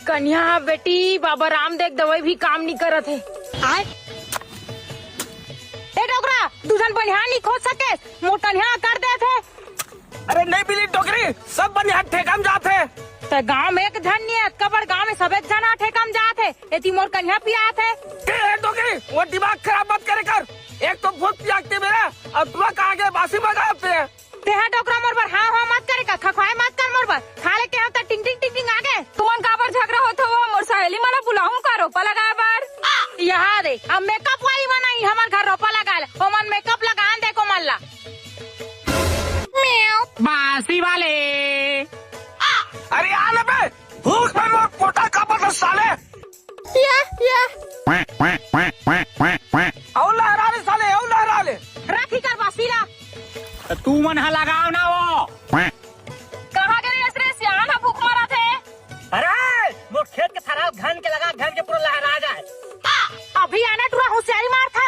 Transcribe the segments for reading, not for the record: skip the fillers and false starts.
कन्या बेटी बाबा रामदेव दवाई भी काम नहीं करत है। आए ए डोकरा दूसन बनिहार नहीं खोज सके मोर कन्या कर दे थे। अरे नहीं मिली डोकरी, सब बनिहार ठेकाम जाते। तो गांव में एक जन नहीं है, कबर गांव में सब एक जना ठेकाम जाते। एती मोर कन्या पिया थे। के डोकरी वो दिमाग खराब मत करे कर। एक तो भूख जागते मेरा और तू कहाँ गए बासी बगाते हैं। तेहा डोकरा मोर पर हाँ मत करे का खखवाए मत कर मोर पर खा ले के होता टिंग टिंग टिंग टिंग आगे तुमन का पर झगड़ा होत हो मोर सहेली मना बुलाऊं का रोपा लगा बार यहाँ दे अब मेकअप वाली बनाई हमार घर रोपा लगा ले ओमन मेकअप लगा दे को मल्ला बासी वाले। अरे आले बे भूख में मोर पोटा का बता साले। औला हराले साले औला हराले राखी कर बासीला तू मन हा लगाओ ना वो। कहाँ गए असरे सियाना भूख मारा थे। अरे मोर खेत के थरा घन के लगा घन के पूरा लहरा जाए। अभी आना टूरा होशियारी मार था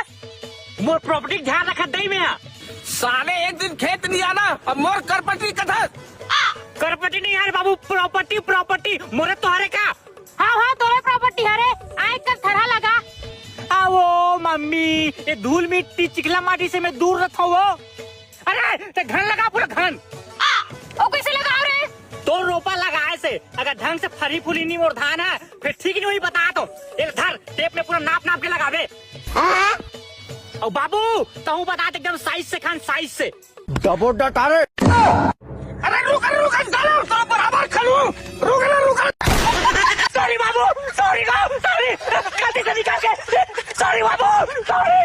मोर प्रॉपर्टी ध्यान रखा दई में साले एक दिन खेत नहीं आना अब मोर करपटी कथा। करपटी नहीं यार बाबू प्रॉपर्टी प्रॉपर्टी मोरे तोहरे का। हाँ तोरे प्रॉपर्टी हरे आए कर थरा लगा। आओ मम्मी ये धूल मिट्टी चिकला माटी से मैं दूर रखा वो। अरे ते घन लगा पूरा घन। ओ कैसे लगाओ रे तो रोपा लगाए से अगर ढंग से फरी फूली नहीं और धान है फिर ठीक नहीं हुई बता तो एक धर टेप में पूरा नाप नाप के लगावे। और बाबू तो बता दे एकदम साइज से खान साइज से डबो डटारे। अरे रुक चलो तो बराबर खलू रुक सॉरी बाबू सॉरी सॉरी गलती से निकाल के सॉरी बाबू सॉरी